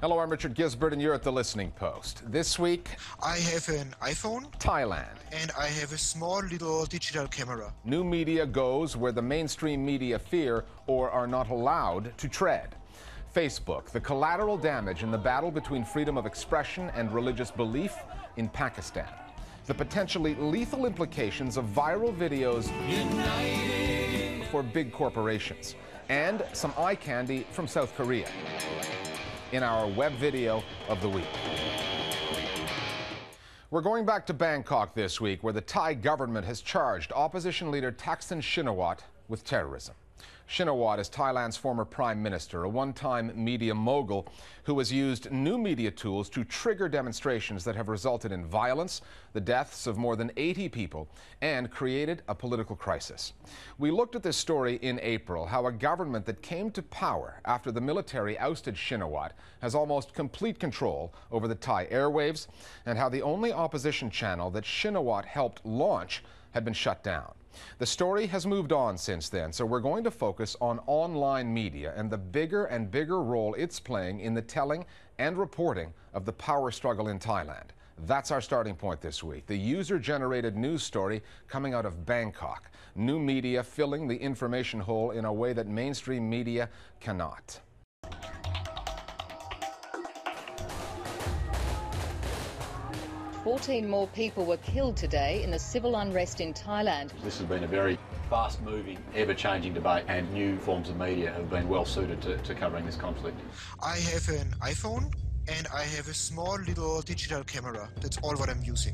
Hello, I'm Richard Gisbert, and you're at The Listening Post. This week, I have an iPhone. Thailand. And I have a small little digital camera. New media goes where the mainstream media fear or are not allowed to tread. Facebook, the collateral damage in the battle between freedom of expression and religious belief in Pakistan. The potentially lethal implications of viral videos for big corporations. And some eye candy from South Korea in our web video of the week. We're going back to Bangkok this week, where the Thai government has charged opposition leader Thaksin Shinawatra with terrorism. Shinawatra is Thailand's former prime minister, a one-time media mogul who has used new media tools to trigger demonstrations that have resulted in violence, the deaths of more than 80 people, and created a political crisis. We looked at this story in April, how a government that came to power after the military ousted Shinawatra has almost complete control over the Thai airwaves, and how the only opposition channel that Shinawatra helped launch had been shut down. The story has moved on since then, so we're going to focus on online media and the bigger and bigger role it's playing in the telling and reporting of the power struggle in Thailand. That's our starting point this week, the user-generated news story coming out of Bangkok. New media filling the information hole in a way that mainstream media cannot. 14 more people were killed today in the civil unrest in Thailand. This has been a very fast-moving, ever-changing debate, and new forms of media have been well suited to covering this conflict. I have an iPhone and I have a small little digital camera. That's all what I'm using.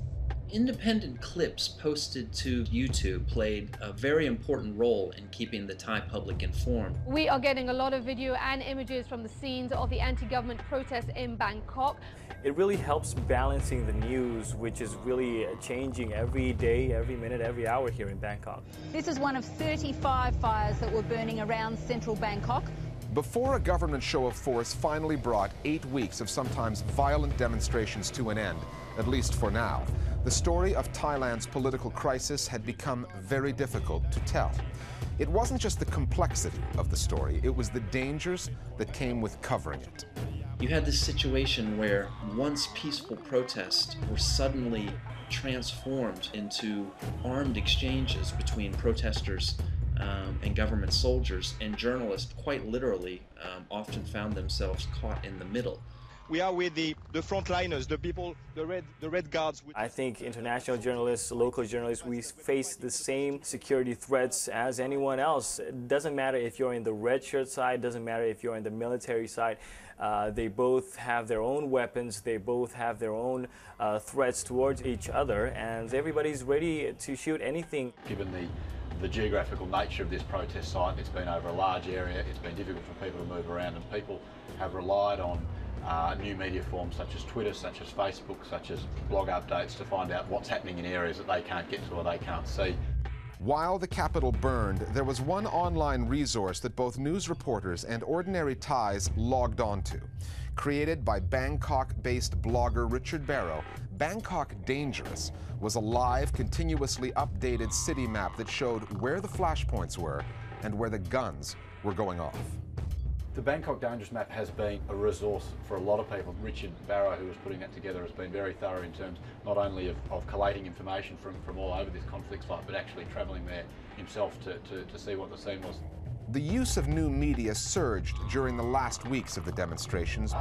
Independent clips posted to YouTube played a very important role in keeping the Thai public informed. We are getting a lot of video and images from the scenes of the anti-government protests in Bangkok. It really helps balancing the news, which is really changing every day, every minute, every hour here in Bangkok. This is one of 35 fires that were burning around central Bangkok. Before a government show of force finally brought 8 weeks of sometimes violent demonstrations to an end, at least for now, the story of Thailand's political crisis had become very difficult to tell. It wasn't just the complexity of the story, it was the dangers that came with covering it. You had this situation where once peaceful protests were suddenly transformed into armed exchanges between protesters and government soldiers, and journalists quite literally often found themselves caught in the middle. We are with the frontliners, the people, the red guards. I think international journalists, local journalists, we face the same security threats as anyone else. It doesn't matter if you're in the red shirt side, doesn't matter if you're in the military side. They both have their own weapons, they both have their own threats towards each other, and everybody's ready to shoot anything. Given the geographical nature of this protest site, it's been over a large area, it's been difficult for people to move around, and people have relied on new media forms such as Twitter, such as Facebook, such as blog updates to find out what's happening in areas that they can't get to or they can't see. While the capital burned, there was one online resource that both news reporters and ordinary Thais logged onto. Created by Bangkok-based blogger Richard Barrow, Bangkok Dangerous was a live, continuously updated city map that showed where the flashpoints were and where the guns were going off. The Bangkok Dangerous map has been a resource for a lot of people. Richard Barrow, who was putting that together, has been very thorough in terms not only of collating information from all over this conflict site, but actually travelling there himself to see what the scene was. The use of new media surged during the last weeks of the demonstrations,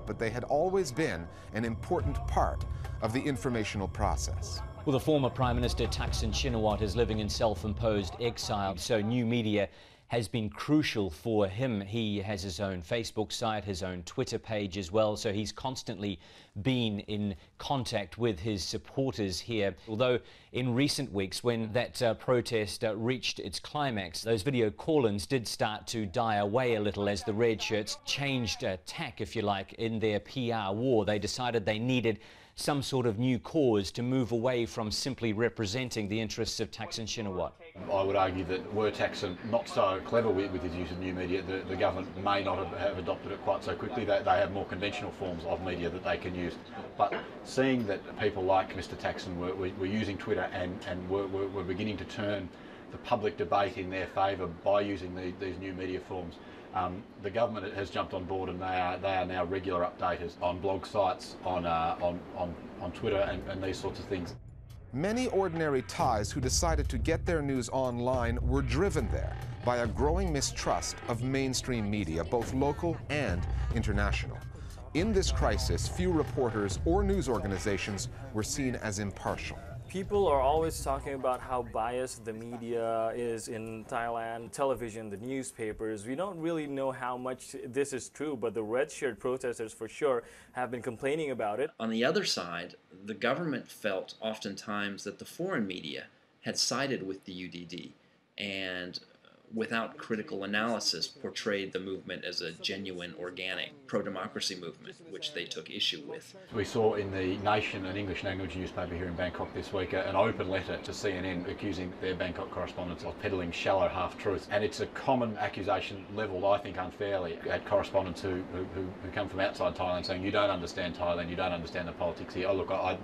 but they had always been an important part of the informational process. Well, the former Prime Minister Thaksin Shinawatra is living in self-imposed exile, so new media has been crucial for him. He has his own Facebook site, his own Twitter page as well, so he's constantly been in contact with his supporters here. Although in recent weeks, when that protest reached its climax, those video call-ins did start to die away a little as the red shirts changed tack, if you like, in their PR war. They decided they needed some sort of new cause to move away from simply representing the interests of Thaksin Shinawatra. I would argue that were Thaksin not so clever with his use of new media, the government may not have adopted it quite so quickly. They have more conventional forms of media that they can use. But seeing that people like Mr Thaksin were using Twitter and were beginning to turn the public debate in their favour by using these new media forms, The government has jumped on board, and they are now regular updaters on blog sites, on Twitter, and these sorts of things. Many ordinary Thais who decided to get their news online were driven there by a growing mistrust of mainstream media, both local and international. In this crisis, few reporters or news organizations were seen as impartial. People are always talking about how biased the media is in Thailand, television, the newspapers. We don't really know how much this is true, but the red-shirt protesters for sure have been complaining about it. On the other side, the government felt oftentimes that the foreign media had sided with the UDD and without critical analysis portrayed the movement as a genuine, organic, pro-democracy movement, which they took issue with. We saw in the Nation, an English language newspaper here in Bangkok this week, an open letter to CNN accusing their Bangkok correspondents of peddling shallow half-truths. And it's a common accusation levelled, I think, unfairly at correspondents who come from outside Thailand saying, you don't understand Thailand, you don't understand the politics here. Oh, look, I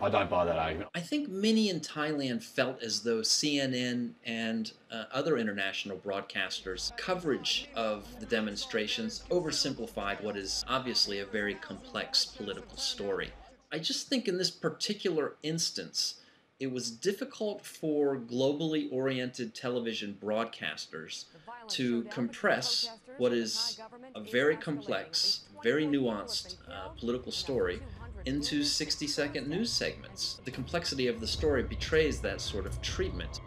don't buy that argument. I think many in Thailand felt as though CNN and other international broadcasters' coverage of the demonstrations oversimplified what is obviously a very complex political story. I just think in this particular instance, it was difficult for globally oriented television broadcasters to compress what is a very complex, very nuanced political story into 60-second news segments. The complexity of the story betrays that sort of treatment.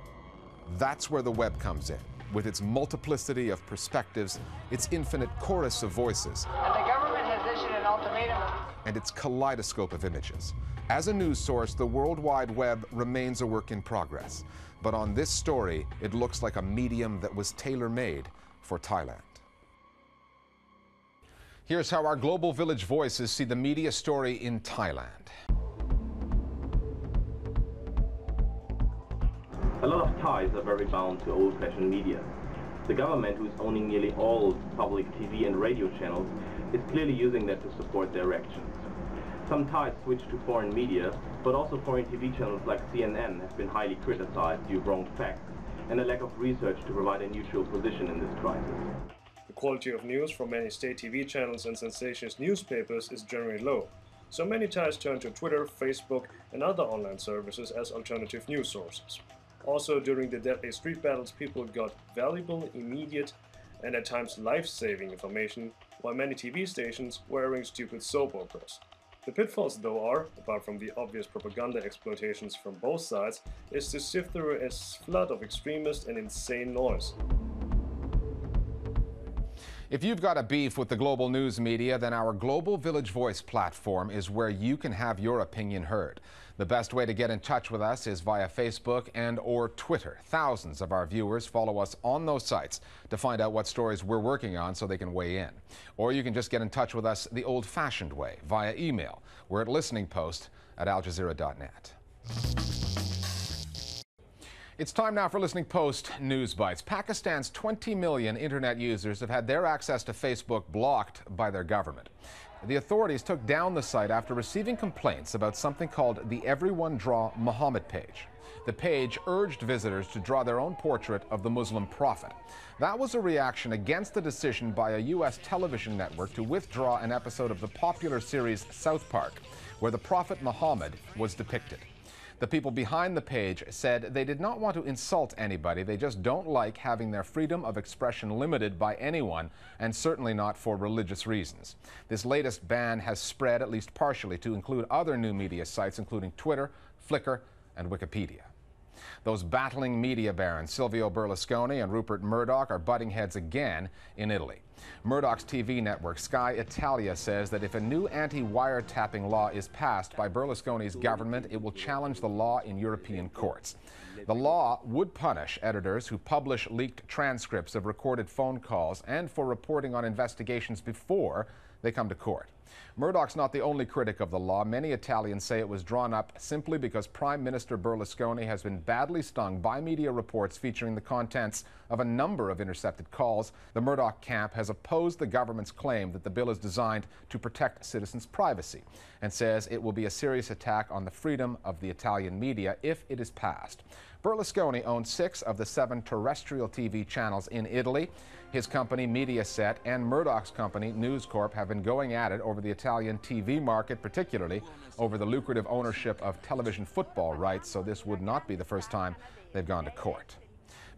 That's where the web comes in, with its multiplicity of perspectives, its infinite chorus of voices, and the government has issued an ultimatum, and its kaleidoscope of images. As a news source, the World Wide Web remains a work in progress. But on this story, it looks like a medium that was tailor-made for Thailand. Here's how our Global Village voices see the media story in Thailand. A lot of Thais are very bound to old-fashioned media. The government, who's owning nearly all public TV and radio channels, is clearly using that to support their actions. Some Thais switch to foreign media, but also foreign TV channels like CNN have been highly criticized due to wrong facts and a lack of research to provide a neutral position in this crisis. The quality of news from many state TV channels and sensationalist newspapers is generally low, so many Thais turn to Twitter, Facebook and other online services as alternative news sources. Also, during the deadly street battles, people got valuable, immediate and at times life-saving information, while many TV stations were airing stupid soap operas. The pitfalls, though, are, apart from the obvious propaganda exploitations from both sides, is to sift through a flood of extremist and insane noise. If you've got a beef with the global news media, then our Global Village Voice platform is where you can have your opinion heard. The best way to get in touch with us is via Facebook and/or Twitter. Thousands of our viewers follow us on those sites to find out what stories we're working on so they can weigh in. Or you can just get in touch with us the old-fashioned way, via email. We're at listeningpost@aljazeera.net. It's time now for Listening Post News Bites. Pakistan's 20 million internet users have had their access to Facebook blocked by their government. The authorities took down the site after receiving complaints about something called the Everyone Draw Muhammad page. The page urged visitors to draw their own portrait of the Muslim prophet. That was a reaction against the decision by a U.S. television network to withdraw an episode of the popular series South Park, where the prophet Muhammad was depicted. The people behind the page said they did not want to insult anybody, they just don't like having their freedom of expression limited by anyone, and certainly not for religious reasons. This latest ban has spread, at least partially, to include other new media sites, including Twitter, Flickr, and Wikipedia. Those battling media barons, Silvio Berlusconi and Rupert Murdoch, are butting heads again in Italy. Murdoch's TV network, Sky Italia, says that if a new anti-wiretapping law is passed by Berlusconi's government, it will challenge the law in European courts. The law would punish editors who publish leaked transcripts of recorded phone calls and for reporting on investigations before they come to court. Murdoch's not the only critic of the law. Many Italians say it was drawn up simply because Prime Minister Berlusconi has been badly stung by media reports featuring the contents of a number of intercepted calls. The Murdoch camp has opposed the government's claim that the bill is designed to protect citizens' privacy and says it will be a serious attack on the freedom of the Italian media if it is passed. Berlusconi owns 6 of the 7 terrestrial TV channels in Italy. His company, Mediaset, and Murdoch's company, News Corp, have been going at it over the Italian TV market, particularly over the lucrative ownership of television football rights, so this would not be the first time they've gone to court.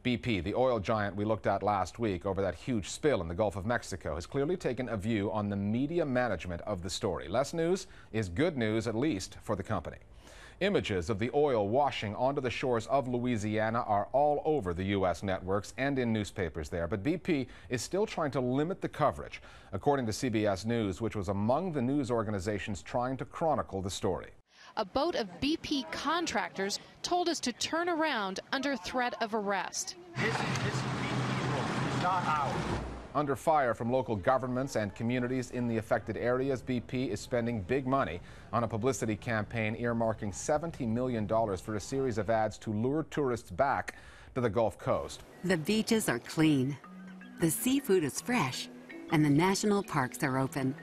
BP, the oil giant we looked at last week over that huge spill in the Gulf of Mexico, has clearly taken a view on the media management of the story. Less news is good news, at least for the company. Images of the oil washing onto the shores of Louisiana are all over the U.S. networks and in newspapers there, but BP is still trying to limit the coverage, according to CBS News, which was among the news organizations trying to chronicle the story. A boat of BP contractors told us to turn around under threat of arrest. This is BP's role. It's not ours. Under fire from local governments and communities in the affected areas, BP is spending big money on a publicity campaign earmarking $70 million for a series of ads to lure tourists back to the Gulf Coast. The beaches are clean, the seafood is fresh, and the national parks are open.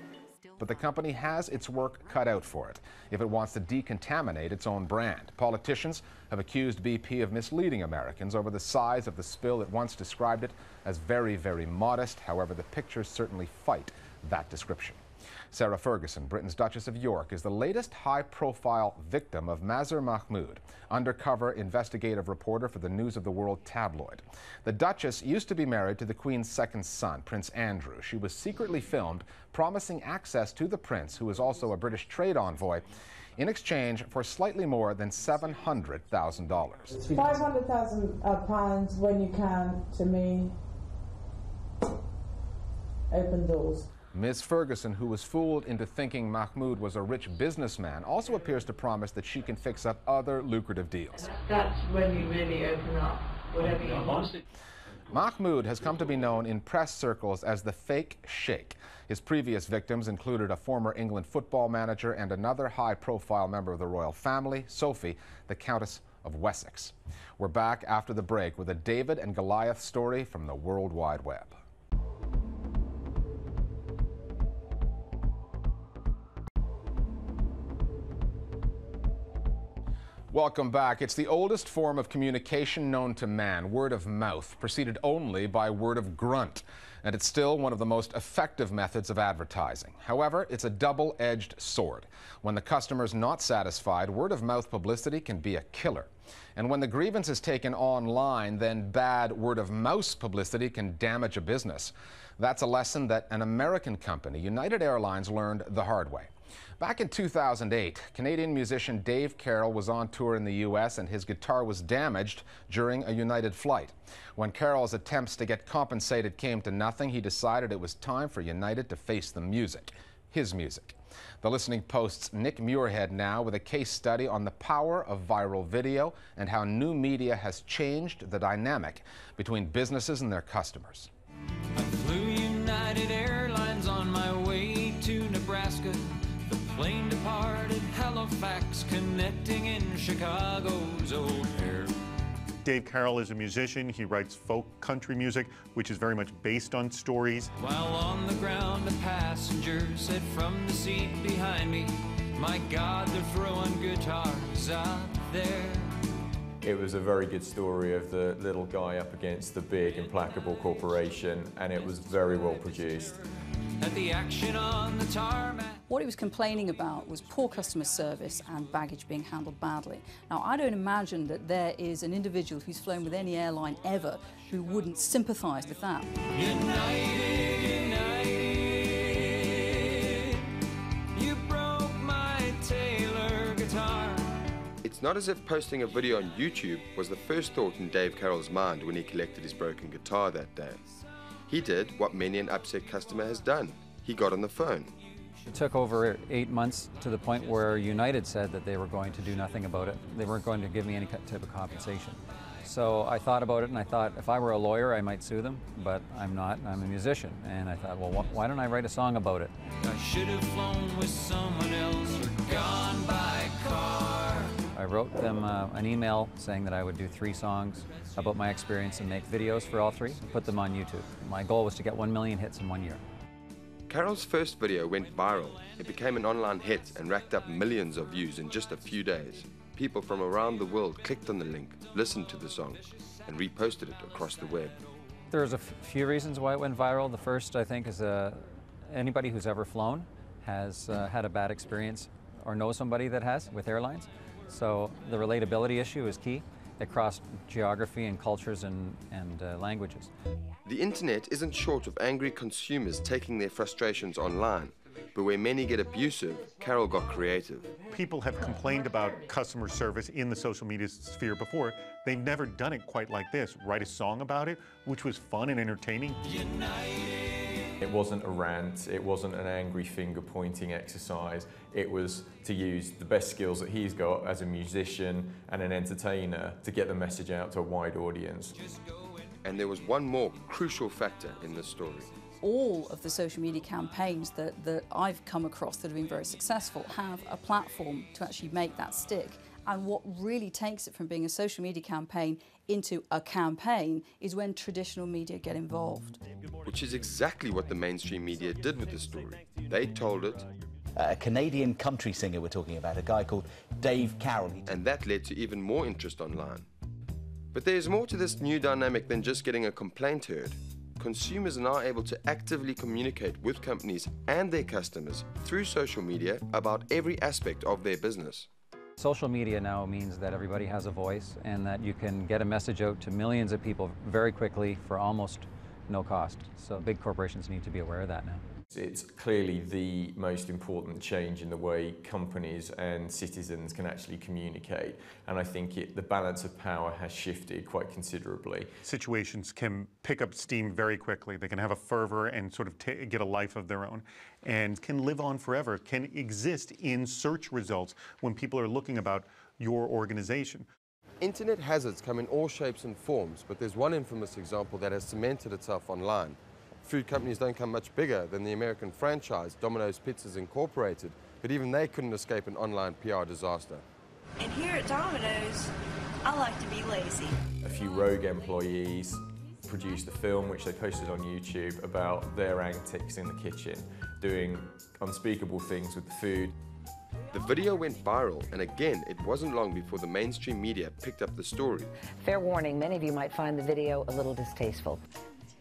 But the company has its work cut out for it if it wants to decontaminate its own brand. Politicians have accused BP of misleading Americans over the size of the spill. It once described it as very, very modest. However, the pictures certainly fight that description. Sarah Ferguson, Britain's Duchess of York, is the latest high-profile victim of Mazhar Mahmood, undercover investigative reporter for the News of the World tabloid. The Duchess used to be married to the Queen's second son, Prince Andrew. She was secretly filmed promising access to the prince, who is also a British trade envoy, in exchange for slightly more than $700,000. £500,000 when you can, to me, open doors. Ms. Ferguson, who was fooled into thinking Mahmoud was a rich businessman, also appears to promise that she can fix up other lucrative deals. That's when you really open up, whatever you want. Mahmoud has come to be known in press circles as the fake sheikh. His previous victims included a former England football manager and another high-profile member of the royal family, Sophie, the Countess of Wessex. We're back after the break with a David and Goliath story from the World Wide Web. Welcome back. It's the oldest form of communication known to man, word of mouth, preceded only by word of grunt. And it's still one of the most effective methods of advertising. However, it's a double-edged sword. When the customer's not satisfied, word of mouth publicity can be a killer. And when the grievance is taken online, then bad word of mouth publicity can damage a business. That's a lesson that an American company, United Airlines, learned the hard way. Back in 2008, Canadian musician Dave Carroll was on tour in the U.S. and his guitar was damaged during a United flight. When Carroll's attempts to get compensated came to nothing, he decided it was time for United to face the music, his music. The Listening Post's Nick Muirhead now with a case study on the power of viral video and how new media has changed the dynamic between businesses and their customers. I flew United Airlines on my way to Nebraska. The plane departed Halifax, connecting in Chicago's old air. Dave Carroll is a musician. He writes folk country music, which is very much based on stories. While on the ground, a passenger said from the seat behind me, "My God, they're throwing guitars out there." It was a very good story of the little guy up against the big, implacable corporation, and it was very well produced. At the action on the tarmac. What he was complaining about was poor customer service and baggage being handled badly. Now, I don't imagine that there is an individual who's flown with any airline ever who wouldn't sympathise with that. United, United, you broke my Taylor guitar. It's not as if posting a video on YouTube was the first thought in Dave Carroll's mind when he collected his broken guitar that day. He did what many an upset customer has done. He got on the phone. It took over 8 months to the point where United said that they were going to do nothing about it. They weren't going to give me any type of compensation. So I thought about it and I thought if I were a lawyer I might sue them, but I'm not. I'm a musician. And I thought, well, why don't I write a song about it? I should have flown with someone else or gone by car. I wrote them an email saying that I would do 3 songs about my experience and make videos for all 3 and put them on YouTube. My goal was to get 1 million hits in 1 year. Carroll's first video went viral. It became an online hit and racked up millions of views in just a few days. people from around the world clicked on the link, listened to the song, and reposted it across the web. There's a few reasons why it went viral. The first, I think, is anybody who's ever flown has had a bad experience or knows somebody that has with airlines. So the relatability issue is key. It crossed geography and cultures and languages. The internet isn't short of angry consumers taking their frustrations online, but where many get abusive, Carol got creative. People have complained about customer service in the social media sphere before. They've never done it quite like this. Write a song about it, which was fun and entertaining. It wasn't a rant, it wasn't an angry finger-pointing exercise. It was to use the best skills that he's got as a musician and an entertainer to get the message out to a wide audience. And there was one more crucial factor in this story. All of the social media campaigns that I've come across that have been very successful have a platform to actually make that stick. And what really takes it from being a social media campaign into a campaign is when traditional media get involved. Which is exactly what the mainstream media did with the story. They told it. A Canadian country singer we're talking about, a guy called Dave Carroll. And that led to even more interest online. But there's more to this new dynamic than just getting a complaint heard. Consumers are now able to actively communicate with companies and their customers through social media about every aspect of their business. Social media now means that everybody has a voice and that you can get a message out to millions of people very quickly for almost no cost. So big corporations need to be aware of that now. It's clearly the most important change in the way companies and citizens can actually communicate. And I think the balance of power has shifted quite considerably. Situations can pick up steam very quickly. They can have a fervor and sort of get a life of their own and can live on forever, can exist in search results when people are looking about your organization. Internet hazards come in all shapes and forms, but there's one infamous example that has cemented itself online. Food companies don't come much bigger than the American franchise Domino's Pizzas Incorporated, but even they couldn't escape an online PR disaster. And here at Domino's, I like to be lazy. A few rogue employees produced a film which they posted on YouTube about their antics in the kitchen, doing unspeakable things with the food. The video went viral, and again, it wasn't long before the mainstream media picked up the story. Fair warning, many of you might find the video a little distasteful.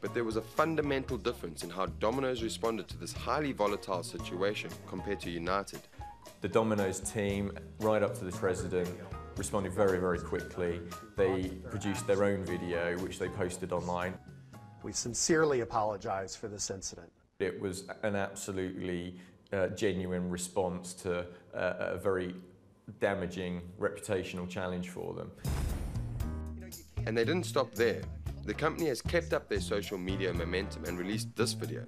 But there was a fundamental difference in how Domino's responded to this highly volatile situation compared to United. The Domino's team, right up to the president, responded very, very quickly. They produced their own video, which they posted online. We sincerely apologize for this incident. It was an absolutely genuine response to a very damaging reputational challenge for them. And they didn't stop there. The company has kept up their social media momentum and released this video.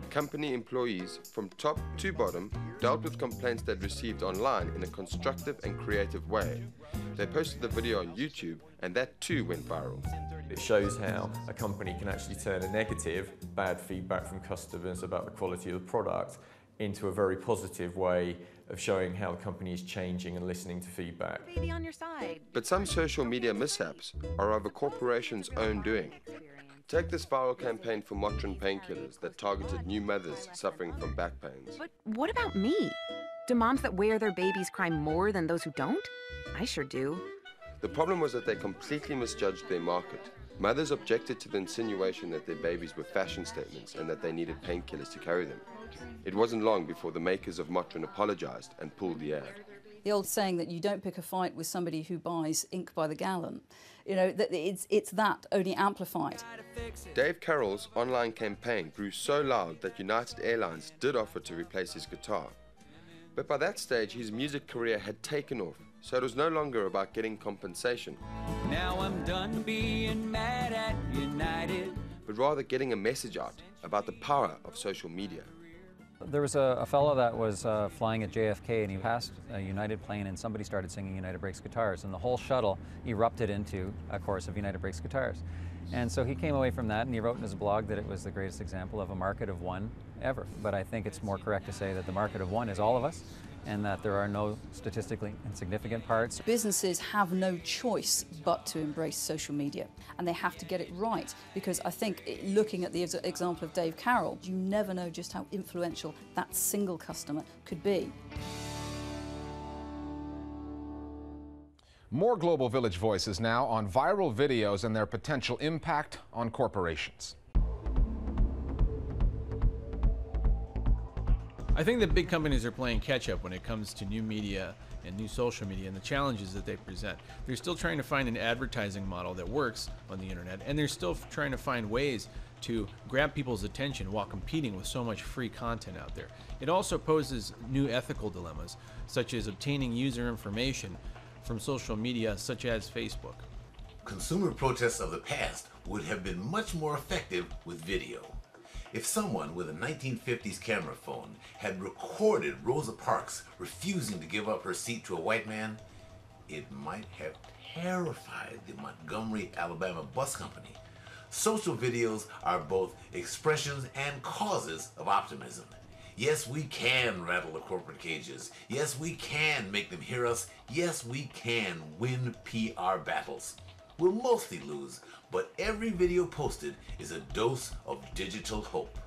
Company employees, from top to bottom, dealt with complaints they'd received online in a constructive and creative way. They posted the video on YouTube, and that too went viral. It shows how a company can actually turn a negative, bad feedback from customers about the quality of the product into a very positive way of showing how the company is changing and listening to feedback. Baby on your side. But some social media mishaps are of a corporation's own doing. Take this viral campaign for Motrin painkillers that targeted new mothers suffering from back pains. But what about me? Do moms that wear their babies cry more than those who don't? I sure do. The problem was that they completely misjudged their market. Mothers objected to the insinuation that their babies were fashion statements and that they needed painkillers to carry them. It wasn't long before the makers of Motrin apologized and pulled the ad. The old saying that you don't pick a fight with somebody who buys ink by the gallon, you know, that it's that only amplified. Dave Carroll's online campaign grew so loud that United Airlines did offer to replace his guitar. But by that stage, his music career had taken off, so it was no longer about getting compensation. Now I'm done being mad at United. But rather getting a message out about the power of social media. There was a fellow that was flying at JFK, and he passed a United plane, and somebody started singing United Breaks Guitars, and the whole shuttle erupted into a chorus of United Breaks Guitars. And so he came away from that, and he wrote in his blog that it was the greatest example of a market of one ever. But I think it's more correct to say that the market of one is all of us, and that there are no statistically insignificant parts. Businesses have no choice but to embrace social media, and they have to get it right, because I think, looking at the example of Dave Carroll, you never know just how influential that single customer could be. More Global Village Voices now on viral videos and their potential impact on corporations. I think that big companies are playing catch-up when it comes to new media and new social media and the challenges that they present. They're still trying to find an advertising model that works on the internet, and they're still trying to find ways to grab people's attention while competing with so much free content out there. It also poses new ethical dilemmas, such as obtaining user information from social media such as Facebook. Consumer protests of the past would have been much more effective with video. If someone with a 1950s camera phone had recorded Rosa Parks refusing to give up her seat to a white man, it might have terrified the Montgomery, Alabama bus company. Social videos are both expressions and causes of optimism. Yes, we can rattle the corporate cages. Yes, we can make them hear us. Yes, we can win PR battles. We'll mostly lose, but every video posted is a dose of digital hope.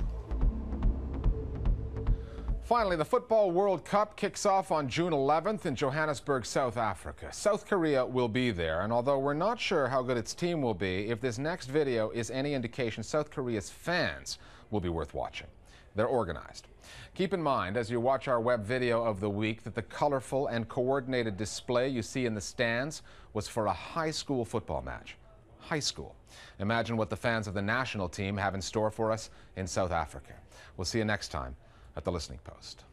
Finally, the Football World Cup kicks off on June 11th in Johannesburg, South Africa. South Korea will be there, and although we're not sure how good its team will be, if this next video is any indication, South Korea's fans will be worth watching. They're organized. Keep in mind, as you watch our web video of the week, that the colorful and coordinated display you see in the stands was for a high school football match. High school. Imagine what the fans of the national team have in store for us in South Africa. We'll see you next time at The Listening Post.